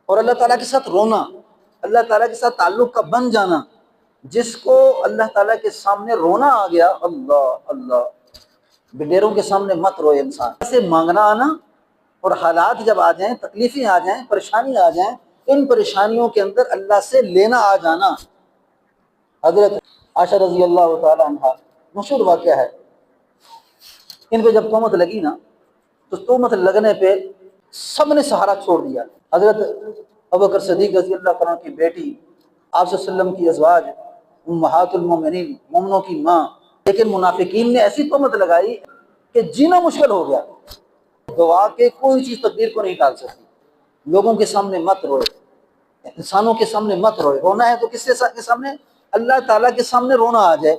اور اللہ تعالیٰ کے ساتھ رونا، اللہ تعالیٰ کے ساتھ تعلق کا بن جانا. جس کو اللہ تعالیٰ کے سامنے رونا آ گیا، اللہ اللہ، بڈیروں کے سامنے مت روئے انسان. سے مانگنا آنا اور حالات جب آ جائیں، تکلیفیں آ جائیں، پریشانی آ جائیں، ان پریشانیوں کے اندر اللہ سے لینا آ جانا. حضرت عائشہ رضی اللہ تعالی عنہ مشہور واقعہ ہے، ان پہ جب تہمت لگی نا تو تہمت لگنے پہ سب نے سہارا چھوڑ دیا. حضرت ابوبکر صدیق رضی اللہ عنہ کی بیٹی، آپ صلی اللہ علیہ وسلم کی ازواج، امہات المومنین، مومنوں کی ماں، لیکن منافقین نے ایسی تہمت لگائی کہ جینا مشکل ہو گیا. دعا کے کوئی چیز تقدیر کو نہیں ٹال سکتی. لوگوں کے سامنے مت روئے، انسانوں کے سامنے مت روئے. رونا ہے تو کس کے سامنے؟ اللہ تعالیٰ کے سامنے رونا آ جائے.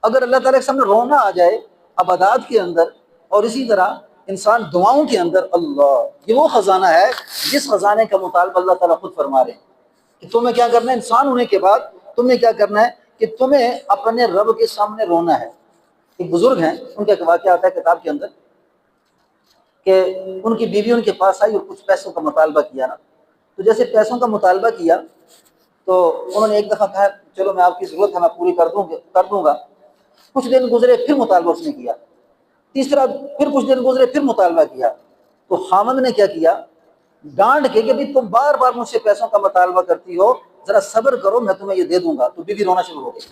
اگر اللہ تعالیٰ کے سامنے رونا آ جائے عبادات کے اندر، اور اسی طرح انسان دعاؤں کے اندر، اللہ، یہ وہ خزانہ ہے جس خزانے کا مطالبہ اللہ تعالیٰ خود فرما رہے ہیں کہ تمہیں کیا کرنا ہے. انسان ہونے کے بعد تمہیں کیا کرنا ہے کہ تمہیں اپنے رب کے سامنے رونا ہے. ایک بزرگ ہیں، ان کا ایک واقعہ آتا ہے کتاب کے اندر کہ ان کی بیوی ان کے پاس آئی اور کچھ پیسوں کا مطالبہ کیا نا. تو جیسے پیسوں کا مطالبہ کیا تو انہوں نے ایک دفعہ کہا چلو میں آپ کی ضرورت ہے میں پوری کر دوں گا. کچھ دن گزرے پھر مطالبہ اس نے کیا. تیسرا پھر کچھ دن گزرے پھر مطالبہ کیا. تو خامند نے کیا کیا، ڈانٹ کے کہ بھی تم بار بار مجھ سے پیسوں کا مطالبہ کرتی ہو، ذرا صبر کرو میں تمہیں یہ دے دوں گا. تو بیوی رونا شروع ہو گئی.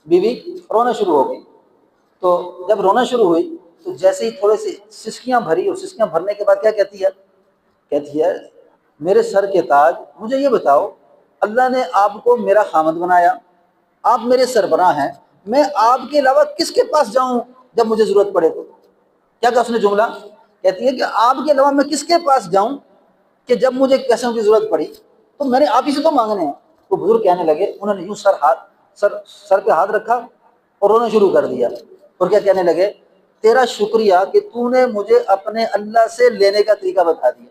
بیوی رونا شروع ہو گئی. تو جب رونا شروع ہوئی تو جیسے ہی تھوڑے سے سسکیاں بھری، اور سسکیاں بھرنے کے بعد کیا کہتی ہے میرے سر کے تاج، مجھے یہ بتاؤ اللہ نے آپ کو میرا خامند بنایا، آپ میرے سربراہ ہیں، میں آپ کے علاوہ کس کے پاس جاؤں جب مجھے ضرورت پڑے؟ تو کیا کہا اس نے جملہ، کہتی ہے کہ آپ کے علاوہ میں کس کے پاس جاؤں کہ جب مجھے پیسوں کی ضرورت پڑی تو میں نے آپ ہی سے تو مانگنے ہیں. تو بزرگ کہنے لگے، انہوں نے یوں سر پہ ہاتھ رکھا اور رونا شروع کر دیا. اور کیا کہنے لگے، تیرا شکریہ کہ تو نے مجھے اپنے اللہ سے لینے کا طریقہ بتا دیا.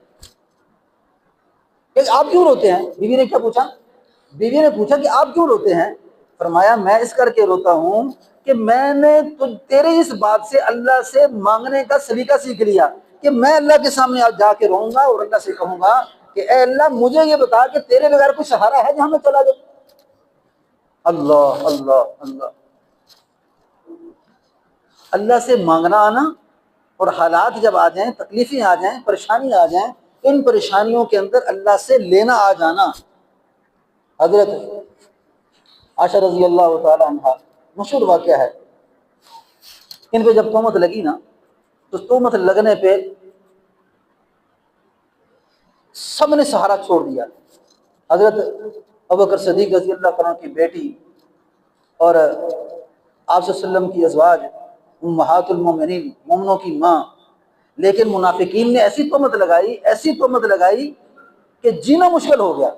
کہ آپ کیوں روتے ہیں؟ بیوی نے کیا پوچھا؟ بیوی نے پوچھا کہ آپ کیوں روتے ہیں؟ فرمایا میں اس کر کے روتا ہوں کہ میں نے تیرے اس بات سے اللہ سے مانگنے کا سلیقہ سیکھ لیا کہ میں اللہ کے سامنے جا کے رہوں گا اور اللہ سے کہوں گا کہ اے اللہ مجھے یہ بتا کہ تیرے بغیر کوئی سہارا ہے جہاں میں چلا جاؤں. اللہ اللہ اللہ. اللہ سے مانگنا آنا اور حالات جب آ جائیں، تکلیفیں آ جائیں، پریشانی آ جائیں، ان پریشانیوں کے اندر اللہ سے لینا آ جانا. حضرت عائشہ رضی اللہ تعالی عنہ مشہور واقعہ ہے، ان پہ جب تہمت لگی نا تو تہمت لگنے پہ سب نے سہارا چھوڑ دیا. حضرت ابوبکر صدیق رضی اللہ عنہ کی بیٹی اور آپ صلی اللہ علیہ وسلم کی ازواج، امہات المومنین، مومنوں کی ماں، لیکن منافقین نے ایسی تہمت لگائی کہ جینا مشکل ہو گیا.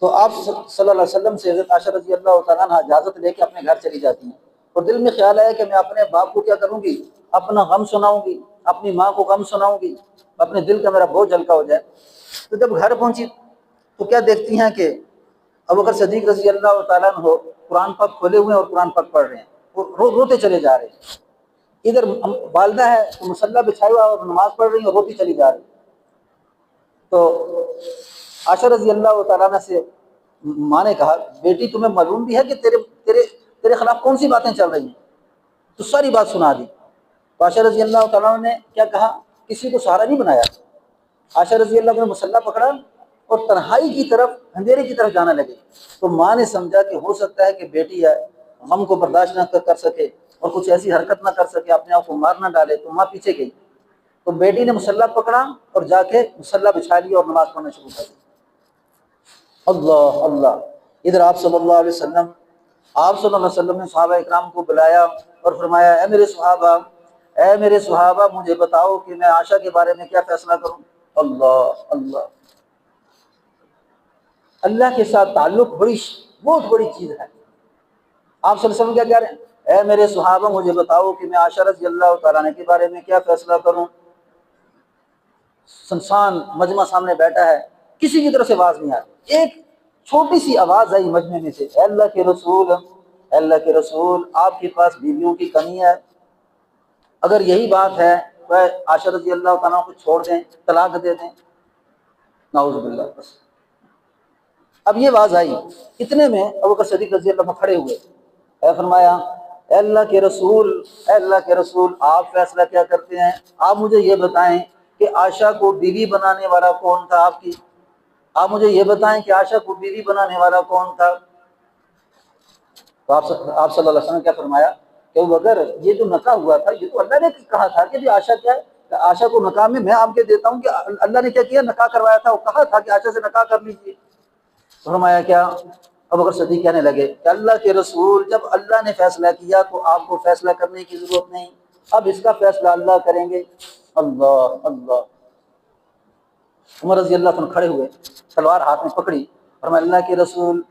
تو آپ صلی اللہ علیہ وسلم سے حضرت عائشہ رضی اللہ تعالیٰ عنہ اجازت لے کے اپنے گھر چلی جاتی ہیں، اور دل میں خیال آیا کہ میں اپنے باپ کو کیا کروں گی، اپنا غم سناؤں گی، اپنی ماں کو غم سناؤں گی، اپنے دل کا میرا بوجھ ہلکا ہو جائے. تو جب گھر پہنچی تو کیا دیکھتی ہیں کہ ابوبکر صدیق رضی اللہ تعالیٰ عنہ قرآن پاک کھولے ہوئے ہیں اور قرآن پاک پڑھ رہے ہیں، اور روتے چلے جا رہے ہیں. ادھر والدہ ہے تو مصلی بچھائی ہوا اور نماز پڑھ رہی ہیں اور روتی چلی جا رہی. تو عائشہ رضی اللہ تعالیٰ عنہ سے ماں نے کہا بیٹی تمہیں معلوم بھی ہے کہ تیرے خلاف کون سی باتیں چل رہی ہیں؟ تو ساری بات سنا دی. تو عائشہ رضی اللہ تعالیٰ عنہ نے کیا کہا، کسی کو سہارا نہیں بنایا. عائشہ رضی اللہ عنہ نے مصلی پکڑا اور تنہائی کی طرف، اندھیرے کی طرف جانا لگے. تو ماں نے سمجھا کہ ہو سکتا ہے کہ بیٹی ہے غم کو برداشت نہ کر سکے اور کچھ ایسی حرکت نہ کر سکے، اپنے آپ کو مار نہ ڈالے. تو ماں پیچھے گئی تو بیٹی نے مصلی پکڑا اور جا کے مصلی بچھا لیا اور نماز پڑھنا شروع کر دی. اللہ اللہ. ادھر آپ صلی اللہ علیہ وسلم نے صحابہ اکرام کو بلایا اور فرمایا اے میرے صحابہ مجھے بتاؤ کہ میں عائشہ کے بارے میں کیا فیصلہ کروں. اللہ اللہ. اللہ کے ساتھ تعلق بہت بڑی چیز ہے. آپ صلی اللہ علیہ وسلم کیا کہہ رہے ہیں، اے میرے صحابہ مجھے بتاؤ کہ میں عائشہ رضی اللہ تعالیٰ عنہ کے بارے میں کیا فیصلہ کروں. سنسان مجمع سامنے بیٹھا ہے، کسی کی طرف سے آواز نہیں آ رہی. ایک چھوٹی سی آواز آئی مجمع میں سے، اے اللہ کے رسول آپ کے پاس بیویوں کی کمی ہے؟ اگر یہی بات ہے تو عائشہ رضی اللہ تعالیٰ کو چھوڑ دیں، طلاق دے دیں. نعوذ باللہ. بس اب یہ آواز آئی. اتنے میں ابو بکر صدیق رضی اللہ عنہ کھڑے ہوئے. اے فرمایا اے اللہ کے رسول، اے اللہ کے رسول، آپ فیصلہ کیا کرتے ہیں؟ آپ مجھے یہ بتائیں کہ عائشہ کو بیوی بنانے والا کون تھا آپ کی؟ آپ مجھے یہ بتائیں کہ عائشہ کو بیوی بنانے والا کون تھا؟ تو آپ صلی اللہ علیہ وسلم نے کیا فرمایا کہ ابو بکر، یہ جو نکاح ہوا تھا یہ تو اللہ نے کہا تھا کہ عائشہ کیا ہے، عائشہ کو نکاح میں آپ کے دیتا ہوں. کہ اللہ نے کیا کیا؟ نکاح کروایا تھا، وہ کہا تھا کہ عائشہ سے نکاح کر لیجیے. فرمایا کیا؟ ابو بکر صدیق کہنے لگے کہ اللہ کے رسول، جب اللہ نے فیصلہ کیا تو آپ کو فیصلہ کرنے کی ضرورت نہیں، اب اس کا فیصلہ اللہ کریں گے. اللہ اللہ. عمر رضی اللہ عنہ کھڑے ہوئے، تلوار ہاتھ میں پکڑی. فرمایا اللہ کے رسول،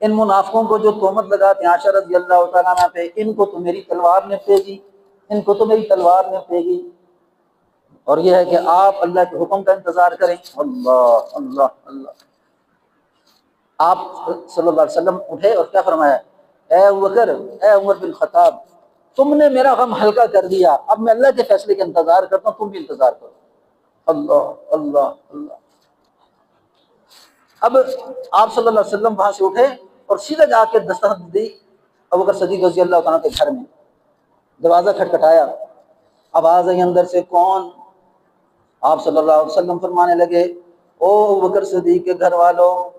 ان منافقوں کو جو تہمت لگاتے ہیں عائشہ رضی اللہ تعالیٰ عنہ پہ، ان کو تو میری تلوار نپٹے گی، ان کو تو میری تلوار نپٹے گی. اور یہ ہے کہ آپ اللہ کے حکم کا انتظار کریں. اللہ اللہ اللہ. آپ صلی اللہ علیہ وسلم اٹھے اور کیا فرمایا؟ اے ابو بکر، اے عمر بن خطاب، تم نے میرا غم ہلکا کر دیا، اب میں اللہ کے فیصلے کا انتظار کرتا ہوں، تم بھی انتظار کرو. اللہ اللہ اللہ. اب آپ صلی اللہ علیہ وسلم وہاں سے اٹھے اور سیدھا جا کے دستک دی ابو بکر صدیق رضی اللہ تعالیٰ کے گھر میں. دروازہ کھٹکھٹایا، آواز آئی اندر سے، کون؟ آپ صلی اللہ علیہ وسلم فرمانے لگے او ابو بکر صدیق کے گھر والوں،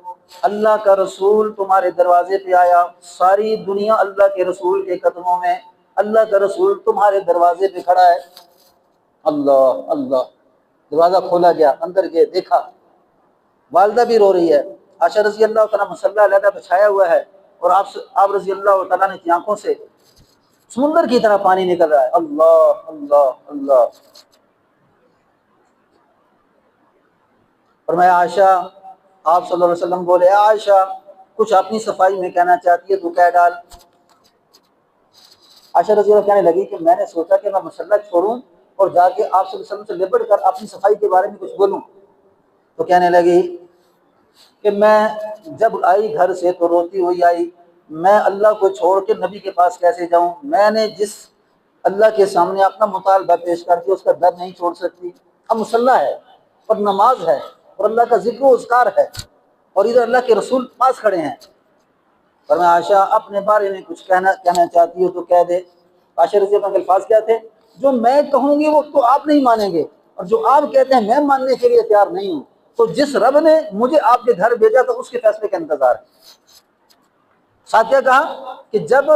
اللہ کا رسول تمہارے دروازے پہ آیا، ساری دنیا اللہ کے رسول کے قدموں میں، اللہ کا رسول تمہارے دروازے پہ کھڑا ہے. اللہ اللہ. دروازہ کھولا گیا، اندر گئے، دیکھا والدہ بھی رو رہی ہے، عائشہ رضی اللہ تعالیٰ مصلی علیہ بچھایا ہوا ہے، اور آپ رضی اللہ تعالیٰ نے کی آنکھوں سے سمندر کی طرح پانی نکل رہا ہے. اللہ اللہ اللہ. اور میں عائشہ، آپ صلی اللہ علیہ وسلم بولے عائشہ کچھ اپنی صفائی میں کہنا چاہتی ہے تو کہہ ڈال. عائشہ رضی اللہ کہنے لگی کہ میں نے سوچا کہ میں مسلح چھوڑوں اور جا کے آپ صلی اللہ علیہ وسلم سے لپٹ کر اپنی صفائی کے بارے میں کچھ بولوں. تو کہنے لگی کہ میں جب آئی گھر سے تو روتی ہوئی آئی، میں اللہ کو چھوڑ کے نبی کے پاس کیسے جاؤں؟ میں نے جس اللہ کے سامنے اپنا مطالبہ پیش کر کے اس کا در نہیں چھوڑ سکتی. اب مسلح ہے اور نماز ہے اور اللہ کا ذکر و اذکار ہے، اور ادھر اللہ کے رسول پاس کھڑے ہیں. پر میں عائشہ اپنے بارے میں کچھ کہنا چاہتی ہوں تو کہہ دے. عائشہ رضی اللہ عنہ کے الفاظ کیا تھے؟ جو میں کہوں گی وہ تو آپ نہیں مانیں گے، اور جو آپ کہتے ہیں میں ماننے کے لیے تیار نہیں ہوں. تو جس رب نے مجھے آپ کے گھر بھیجا تو اس کے فیصلے کا انتظار ہے. ساتھ کیا کہا کہ جب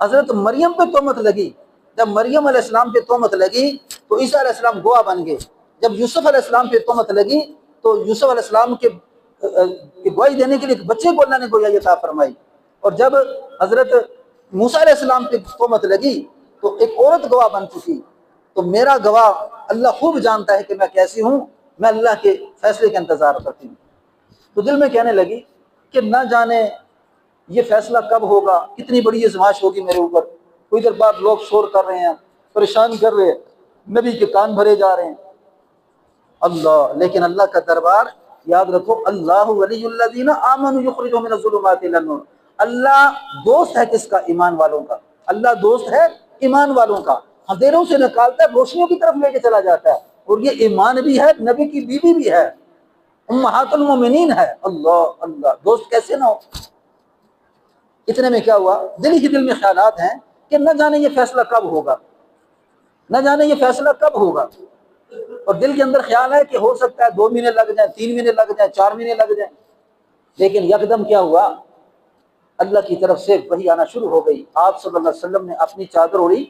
حضرت مریم پہ تہمت لگی، جب مریم علیہ السلام پہ تہمت لگی تو عیسیٰ علیہ السلام گواہ بن گئے. جب یوسف علیہ السلام پہ تہمت لگی تو یوسف علیہ السلام کے گواہی دینے کے لیے ایک بچے کو اللہ نے گویا عطا فرمائی. اور جب حضرت موسیٰ علیہ السلام پہ تہمت لگی تو ایک عورت گواہ بن چکی. تو میرا گواہ اللہ خوب جانتا ہے کہ میں کیسی ہوں، میں اللہ کے فیصلے کا انتظار کرتی ہوں. تو دل میں کہنے لگی کہ نہ جانے یہ فیصلہ کب ہوگا، کتنی بڑی آزمائش ہوگی میرے اوپر. کوئی دیر بعد لوگ شور کر رہے ہیں، پریشان کر رہے ہیں، نبی کے کان بھرے جا رہے ہیں. اللہ، لیکن اللہ کا دربار یاد رکھو، اللہ ولی الذین آمنوا یخرجهم من الظلمات الی النور. اللہ دوست ہے کس کا؟ ایمان والوں کا. اللہ دوست ہے ایمان والوں کا، اندھیروں سے نکالتا ہے، روشنیوں کی طرف لے کے چلا جاتا ہے. اور یہ ایمان بھی ہے، نبی کی بیوی بھی ہے، امہات المومنین ہے. اللہ اللہ. دوست کیسے نہ ہو. اتنے میں کیا ہوا؟ دل ہی دل میں خیالات ہیں کہ نہ جانے یہ فیصلہ کب ہوگا، نہ جانے یہ فیصلہ کب ہوگا. اور دل کے اندر خیال ہے کہ ہو سکتا ہے 2 مہینے لگ جائیں، 3 مہینے لگ جائیں، 4 مہینے لگ جائیں. لیکن یکدم کیا ہوا؟ اللہ کی طرف سے وحی آنا شروع ہو گئی. آپ صلی اللہ علیہ وسلم نے اپنی چادر اوڑھی،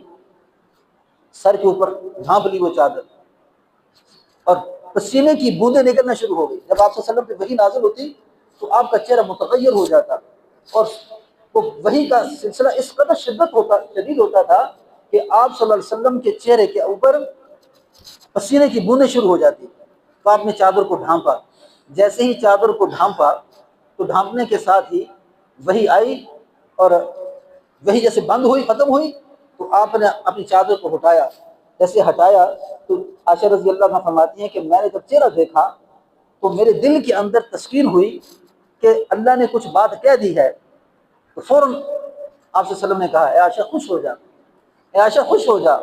سر کے اوپر ڈھانپ لی وہ چادر، اور پسینے کی بوندیں نکلنا شروع ہو گئی. جب آپ صلی اللہ علیہ وسلم پہ وحی نازل ہوتی تو آپ کا چہرہ متغیر ہو جاتا، اور وہ وحی کا سلسلہ اس قدر شدید ہوتا تھا کہ آپ صلی اللہ علیہ وسلم کے چہرے کے اوپر پسینے کی بوندیں شروع ہو جاتی. تو آپ نے چادر کو ڈھانپا. جیسے ہی چادر کو ڈھانپا تو ڈھانپنے کے ساتھ ہی وحی آئی، اور وحی جیسے بند ہوئی، ختم ہوئی، تو آپ نے اپنی چادر کو ہٹایا. جیسے ہٹایا تو عائشہ رضی اللہ عنہ فرماتی ہیں کہ میں نے جب چہرہ دیکھا تو میرے دل کے اندر تسکین ہوئی کہ اللہ نے کچھ بات کہہ دی ہے. تو فوراً آپ صلی اللہ علیہ وسلم نے کہا اے عائشہ خوش ہو جا، اے عائشہ خوش ہو جا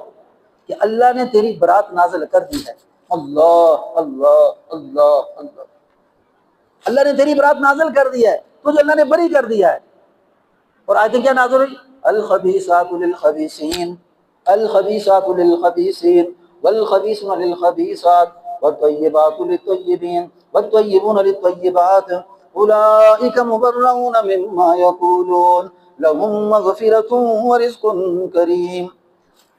کہ اللہ نے تیری برات نازل کر دی ہے. اللہ اللہ اللہ اللہ. اللہ نے تیری برات نازل کر دی ہے، تجھے اللہ نے بری کر دیا ہے۔ اور آیتیں کیا نازل ہوئی؟ الخبیثات للخبیثین الخبیثات للخبیثین والخبیثون للخبیثات والطیبات للطیبین والطیبون للطیبات اولئک مبرؤون مما یقولون لهم مغفرۃ ورزق کریم۔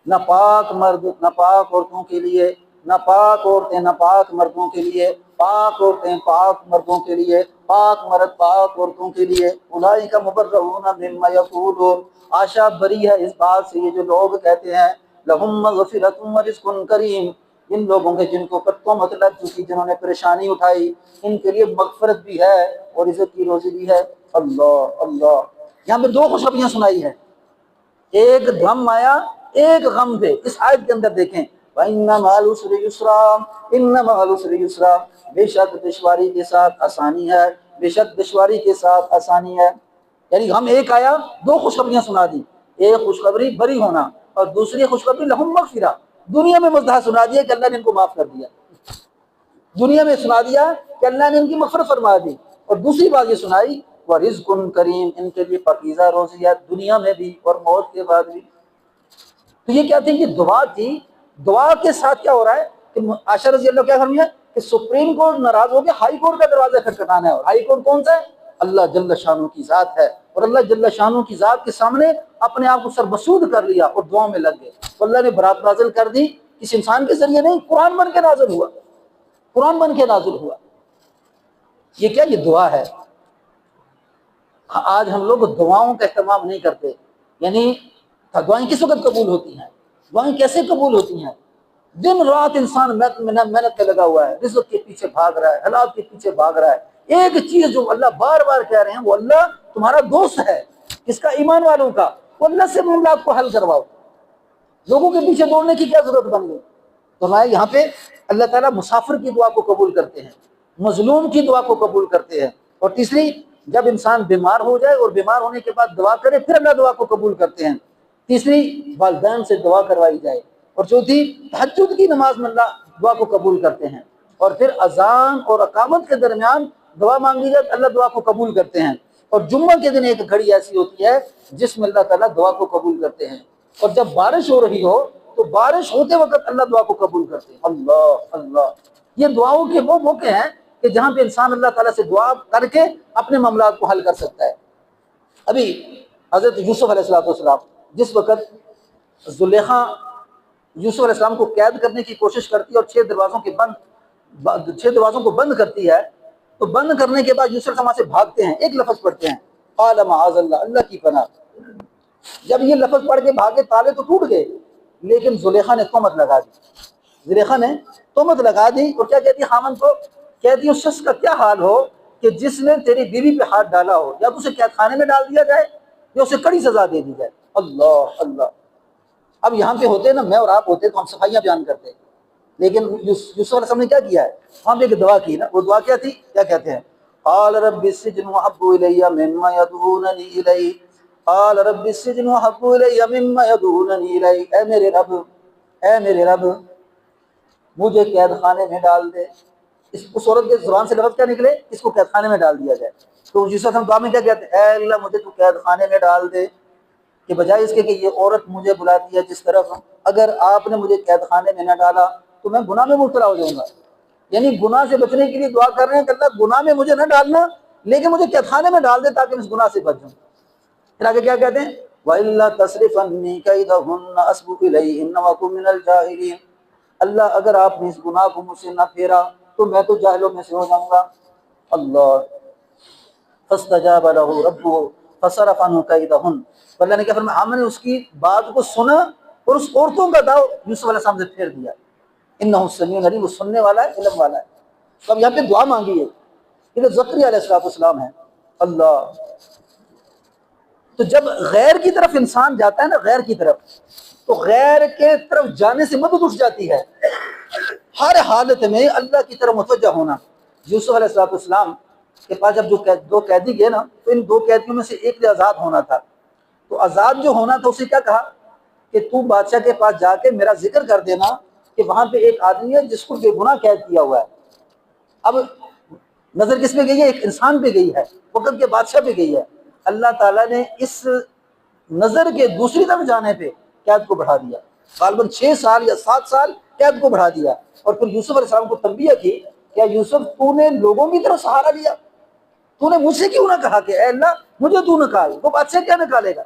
ناپاک مرد ناپاک عورتوں کے لیے، ناپاک عورتیں ناپاک مردوں کے لیے، پاک عورتیں پاک مردوں کے لیے، پاک مرد پاک عورتوں کے لیے۔ اولئک مبرؤون مما یقولون، آشا بری ہے اس بات سے یہ جو لوگ کہتے ہیں لہم مغفرۃ ورزق کریم، ان لوگوں کے جن کو تہمت لگ چکی، جنہوں نے پریشانی اٹھائی، ان کے لیے مغفرت بھی ہے اور عزت کی روزی بھی ہے۔ اللہ اللہ، یہاں پہ دو خوشخبریاں سنائی ہے، ایک غم آیا ایک غم تھے۔ اس آیت کے اندر دیکھیں وَإِنَّ مَعَ الْعُسْرِ يُسْرًا إِنَّ مَعَ الْعُسْرِ يُسْرًا، بے شک دشواری کے ساتھ آسانی ہے، بے شک دشواری کے ساتھ آسانی ہے۔ یعنی غم ایک آیا، دو خوشخبریاں سنا دی، ایک خوشخبری بری ہونا اور دوسری خوشخبری لہم مغفرہ، دنیا میں مزدہ سنا دیا کہ اللہ نے ان کو معاف کر دیا، دنیا میں سنا دیا کہ اللہ نے ان کی مغفرت فرما دی، اور دوسری بات یہ سنائی ورزق کریم، ان کے لیے پاکیزہ روزی ہے دنیا میں بھی اور موت کے بعد بھی۔ تو یہ کیا تھی؟ یہ دعا تھی۔ دعا کے ساتھ کیا ہو رہا ہے کہ عائشہ رضی اللہ کیا فرمایا کہ سپریم کورٹ ناراض ہو گیا، ہائی کورٹ کا دروازہ کھٹکھٹانا ہے، اور ہائی کورٹ کون سا ہے؟ اللہ جل شانہ کی ذات ہے، اور اللہ جل شانہ کی ذات کے سامنے اپنے آپ کو سربسود کر لیا اور دعاؤں میں لگ گئے، تو اللہ نے برات نازل کر دی، کسی انسان کے ذریعے نہیں، قرآن بن کے نازل ہوا، قرآن بن کے نازل ہوا۔ یہ کیا؟ یہ دعا ہے۔ آج ہم لوگ دعاؤں کا اہتمام نہیں کرتے، یعنی دعائیں کس وقت قبول ہوتی ہیں؟ دعائیں کیسے قبول ہوتی ہیں؟ دن رات انسان محنت پہ لگا ہوا ہے، رزق کے پیچھے بھاگ رہا ہے، حالات کے پیچھے بھاگ رہا ہے۔ ایک چیز جو اللہ بار بار کہہ رہے ہیں وہ اللہ تمہارا دوست ہے، کس کا؟ ایمان والوں کا۔ وہ اللہ سے معاملات کو حل کرواؤ، لوگوں کے پیچھے دوڑنے کی کیا ضرورت بن گئی؟ تو ہمارے یہاں پہ اللہ تعالیٰ مسافر کی دعا کو قبول کرتے ہیں، مظلوم کی دعا کو قبول کرتے ہیں، اور تیسری جب انسان بیمار ہو جائے اور بیمار ہونے کے بعد دعا کرے پھر اللہ دعا کو قبول کرتے ہیں، تیسری والدین سے دعا کروائی جائے، اور چوتھی تہجد کی نماز میں اللہ دعا کو قبول کرتے ہیں، اور پھر اذان اور اقامت کے درمیان دعا مانگی جائے اللہ دعا کو قبول کرتے ہیں، اور جمعہ کے دن ایک گھڑی ایسی ہوتی ہے جس میں اللہ تعالیٰ دعا کو قبول کرتے ہیں، اور جب بارش ہو رہی ہو تو بارش ہوتے وقت اللہ دعا کو قبول کرتے ہیں۔ اللہ اللہ، یہ دعاؤں کے وہ موقع ہیں کہ جہاں پہ انسان اللہ تعالیٰ سے دعا کر کے اپنے معاملات کو حل کر سکتا ہے۔ ابھی حضرت یوسف علیہ السلام جس وقت زلیخا یوسف علیہ السلام کو قید کرنے کی کوشش کرتی ہے اور 6 دروازوں کو بند کرتی ہے، تو بند کرنے کے بعد یوسف علیہ السلام سے بھاگتے ہیں، ایک لفظ پڑھتے ہیں قال معاذ اللہ، اللہ کی پناہ۔ جب یہ لفظ پڑھ کے بھاگے تالے تو ٹوٹ گئے، لیکن زلیخا نے تہمت لگا دی، زلیخا نے تہمت لگا دی، اور کیا کہتی ہے خامن کو؟ کہتی ہے اس شخص کا کیا حال ہو کہ جس نے تیری بیوی پہ ہاتھ ڈالا ہو، یا تو اسے قید خانے میں ڈال دیا جائے یا اسے کڑی سزا دے دی جائے۔ اللہ اللہ، اب یہاں پہ ہوتے نا، میں اور آپ ہوتے تو ہم صفائیاں بیان کرتے، لیکن یوسف علیہ السلام نے کیا کیا ہے؟ وہاں پہ ایک دعا کی نا، وہ دعا کیا تھی؟ کیا کہتے ہیں؟ قال رب السجن احب الی مما یدعوننی الیہ، قال رب السجن احب الی مما یدعوننی الیہ، اے میرے رب، اے میرے رب مجھے قید خانے میں ڈال دے۔ اس عورت کے زبان سے لفظ کیا نکلے؟ اس کو قید خانے میں ڈال دیا جائے۔ تو یوسف علیہ السلام دعا میں کیا کہتے ہیں؟ اے اللہ مجھے تو قید خانے میں ڈال دے، کہ بجائے اس کے کہ یہ عورت مجھے بلاتی ہے جس طرف، اگر آپ نے مجھے قید خانے میں نہ ڈالا تو میں گناہ میں مبتلا ہو جاؤں گا۔ یعنی گناہ سے بچنے کے لیے دعا کر رہے ہیں کہ اللہ گناہ میں مجھے نہ ڈالنا، لیکن مجھے قید خانے میں ڈال دے تاکہ میں اس گناہ سے بچ جاؤں۔ پھر آگے کیا کہتے ہیں؟ وَإِلَّا تَصْرِفْ عَنِّي كَيْدَهُنَّ أَصْبُ إِلَيْهِنَّ وَأَكُن مِّنَ الْجَاهِلِينَ، اللہ اگر آپ نے اس گناہ کو مجھ سے نہ پھیرا تو میں تو جاہلوں میں سے ہو جاؤں گا۔ اللہ، فَاسْتَجَابَ لَهُ رَبُّهُ فَصَرَفَ عَنْهُ كَيْدَهُنَّ، اللہ نے کیا فرمایا؟ ہم نے اس کی بات کو سنا اور اس عورتوں کا داؤ یوسف علیہ السلام سے پھیر دیا۔ انہ السمیع العلیم، وہ سننے والا ہے، علم والا ہے۔ تو اب یہاں پہ دعا مانگی ہے، یہ زکریا علیہ السلام ہے۔ اللہ، تو جب غیر کی طرف انسان جاتا ہے نا، غیر کی طرف، تو غیر کے طرف جانے سے مدد اٹھ جاتی ہے۔ ہر حالت میں اللہ کی طرف متوجہ ہونا۔ یوسف علیہ السلام کے پاس جب دو قیدی گئے نا، تو ان 2 قیدیوں میں سے ایک نے آزاد ہونا تھا، تو آزاد جو ہونا تھا اسے کیا کہا کہ تو بادشاہ کے پاس جا کے میرا ذکر کر دینا کہ وہاں پہ ایک آدمی ہے جس کو بے گناہ قید کیا ہوا ہے۔ اب نظر کس پہ گئی ہے؟ ایک انسان پہ گئی ہے، وقت کے بادشاہ پہ گئی ہے۔ اللہ تعالیٰ نے اس نظر کے دوسری طرف جانے پہ قید کو بڑھا دیا، غالباً 6 سال یا 7 سال قید کو بڑھا دیا، اور پھر یوسف علیہ السلام کو تنبیہ کی، کیا یوسف تو نے لوگوں کی طرف سہارا لیا؟ تو نے مجھ سے کیوں نہ کہا کہ اے اللہ مجھے تو نکال، وہ بادشاہ کیا نکالے گا؟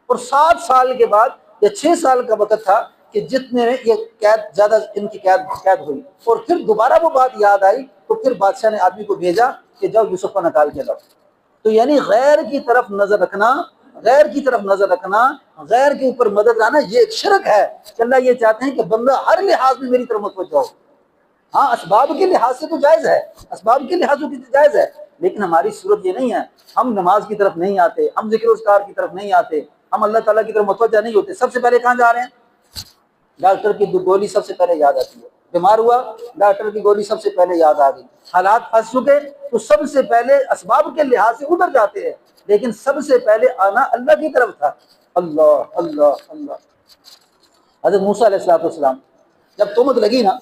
اور 7 سال کے بعد یا 6 سال کا وقت تھا کہ جتنے میں یہ قید زیادہ ان کی قید ہوئی، اور پھر دوبارہ وہ بات یاد آئی تو پھر بادشاہ نے آدمی کو بھیجا کہ جاؤ یوسف کو نکال کے لاؤ۔ تو یعنی غیر کی طرف نظر رکھنا، غیر کی طرف نظر رکھنا، غیر کے اوپر مدد لانا، یہ ایک شرک ہے کہ اللہ یہ چاہتے ہیں کہ بندہ ہر لحاظ میں میری طرف متوجہ ہو۔ ہاں اسباب کے لحاظ سے تو جائز ہے، اسباب کے لحاظ سے جائز ہے، لیکن ہماری صورت یہ نہیں ہے، ہم نماز کی طرف نہیں آتے، ہم ذکر و اذکار کی طرف نہیں آتے، ہم اللہ تعالیٰ کی طرف متوجہ نہیں ہوتے۔ سب سے پہلے کہاں جا رہے ہیں؟ ڈاکٹر کی گولی سب سے پہلے یاد آتی ہے، بیمار ہوا ڈاکٹر کی گولی سب سے پہلے یاد آ گئی، حالات پھنس چکے تو سب سے پہلے اسباب کے لحاظ سے ادھر جاتے ہیں، لیکن سب سے پہلے آنا اللہ کی طرف تھا۔ اللہ اللہ اللہ۔ حضرت موسیٰ علیہ السلام جب تہمت لگی نا،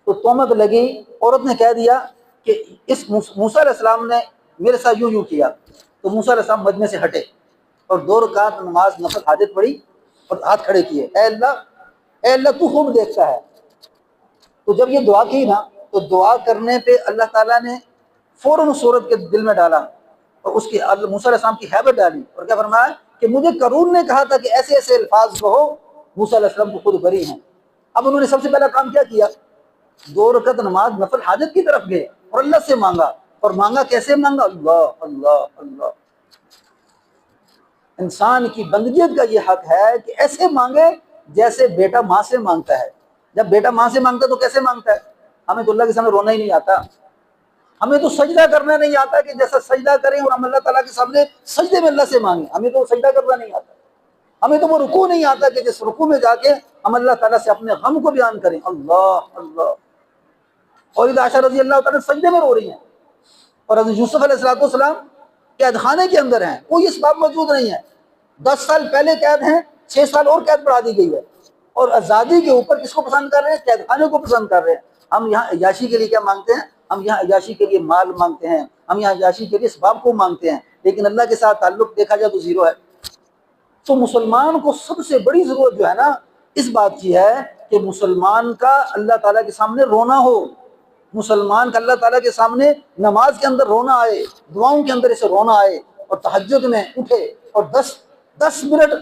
تو تہمت لگی، عورت نے کہہ دیا کہ اس موسیٰ علیہ السلام نے میرے ساتھ یوں یوں کیا، تو موسیٰ علیہ السلام مجمع سے ہٹے اور 2 رکعت نماز نفل حاجت پڑھی اور ہاتھ کھڑے کیے، اے اللہ تو خوب دیکھتا ہے۔ تو جب یہ دعا کی نا، تو دعا کرنے پہ اللہ تعالیٰ نے فوراً صورت کے دل میں ڈالا اور اس کی موسیٰ علیہ السلام کی حیبت ڈالی، اور کیا فرمایا کہ مجھے قارون نے کہا تھا کہ ایسے ایسے الفاظ کہو، موسیٰ علیہ السلام کو خود بری ہیں۔ اب انہوں نے سب سے پہلا کام کیا کیا؟ 2 رکعت نماز نفل حاجت کی طرف گئے اور اللہ سے مانگا، اور مانگا کیسے مانگا؟ اللہ اللہ اللہ۔ انسان کی بندگیت کا یہ حق ہے کہ ایسے مانگے جیسے بیٹا ماں سے مانگتا ہے۔ جب بیٹا ماں سے مانگتا ہے تو کیسے مانگتا ہے؟ ہمیں تو اللہ کے سامنے رونا ہی نہیں آتا، ہمیں تو سجدہ کرنا نہیں آتا کہ جیسا سجدہ کریں اور ہم اللہ تعالیٰ کے سامنے سجدے میں اللہ سے مانگیں، ہمیں تو سجدہ کرنا نہیں آتا، ہمیں تو وہ رکوع نہیں آتا کہ جس رکوع میں جا کے ہم اللہ تعالیٰ سے اپنے غم کو بیان کریں۔ اللہ اللہ۔ اور عائشہ رضی اللہ تعالیٰ سجدے میں رو رہی ہیں، اور حضرت یوسف علیہ السلام قید خانے کے اندر ہیں، کوئی اسباب موجود نہیں ہے، 10 سال پہلے قید ہیں، 6 سال اور قید بڑھا دی گئی ہے، اور آزادی کے اوپر کس کو پسند کر رہے ہیں؟ قید خانے کو پسند کر رہے ہیں۔ ہم یہاں عیاشی کے لیے کیا مانگتے ہیں؟ ہم یہاں عیاشی کے لیے مال مانگتے ہیں، ہم یہاں عیاشی کے لیے اسباب کو مانگتے ہیں، لیکن اللہ کے ساتھ تعلق دیکھا جائے تو زیرو ہے۔ تو مسلمان کو سب سے بڑی ضرورت جو ہے نا اس بات کی ہے کہ مسلمان کا اللہ تعالیٰ کے سامنے رونا ہو، مسلمان کا اللہ تعالیٰ کے سامنے نماز کے اندر رونا آئے، دعاؤں کے اندر اسے رونا آئے، اور تہجد میں اٹھے اور 10 منٹ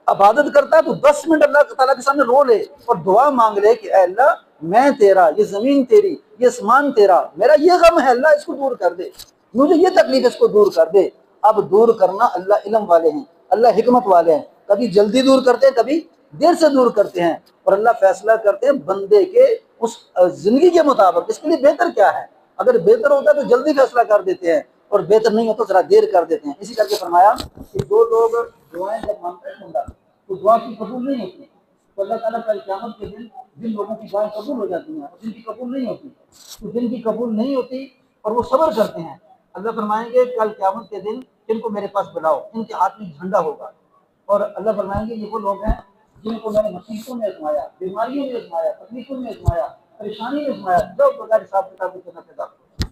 عبادت کرتا ہے تو 10 منٹ اللہ تعالیٰ کے سامنے رو لے اور دعا مانگ لے کہ اے اللہ میں تیرا، یہ زمین تیری، یہ آسمان تیرا، میرا یہ غم ہے اللہ اس کو دور کر دے، مجھے یہ تکلیف اس کو دور کر دے۔ اب دور کرنا اللہ علم والے ہیں، اللہ حکمت والے ہیں، کبھی جلدی دور کرتے ہیں، کبھی دیر سے دور کرتے ہیں، اور اللہ فیصلہ کرتے ہیں بندے کے اس زندگی کے مطابق اس کے لیے بہتر کیا ہے۔ اگر بہتر ہوتا ہے تو جلدی فیصلہ کر دیتے ہیں، اور بہتر نہیں ہوتا ذرا دیر کر دیتے ہیں۔ اسی کر کے فرمایا کہ 2 لوگ دعائیں جب مانگتے ہیں بندہ تو دعا کی قبول نہیں ہوتی، تو اللہ تعالیٰ کل قیامت کے دن جن لوگوں کی دعائیں قبول ہو جاتی ہیں اور جن کی قبول نہیں ہوتی، تو جن کی قبول نہیں ہوتی اور وہ صبر کرتے ہیں، اللہ فرمائیں گے کل قیامت کے دن ان کو میرے پاس بلاؤ، ان کے ہاتھ میں جھنڈا ہوگا، اور اللہ فرمائیں گے یہ وہ لوگ ہیں جن کو میں نے مصیبتوں میں آزمایا، بیماریوں میں آزمایا، تکلیفوں میں آزمایا، پریشانی میں آزمایا، جو بغیر حساب کتاب کے جنت میں داخل۔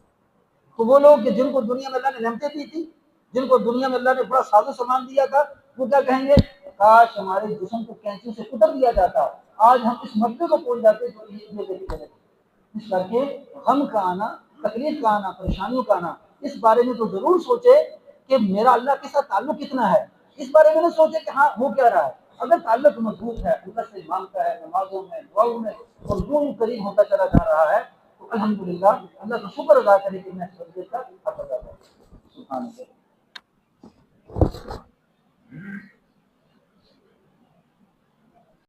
تو وہ لوگ کہ جن کو دنیا میں اللہ نے نعمتیں دی تھی، جن کو دنیا میں اللہ نے بڑا ساز و سامان دیا تھا، وہ کیا کہیں گے؟ کاش ہمارے جسم کو کینچی سے کتر دیا جاتا، آج ہم اس مرتبے کو پہنچ جاتے جو یہ اس کر کے غم کا آنا، تکلیف کا آنا، پریشانیوں کا آنا، اس بارے میں تو ضرور سوچے کہ میرا اللہ کے ساتھ تعلق کتنا ہے، اس بارے میں نہ سوچے کہ ہاں وہ کیا رہا ہے۔ اگر تعلق مضبوط ہے، اللہ سے مانگتا ہے، نمازوں میں، دعاؤں میں، اور یوں قریب ہوتا چلا جا رہا ہے، تو الحمدللہ اللہ کا شکر ادا کرے کہ میں اس وجہ کا حق ادا کروں۔ سبحان اللہ۔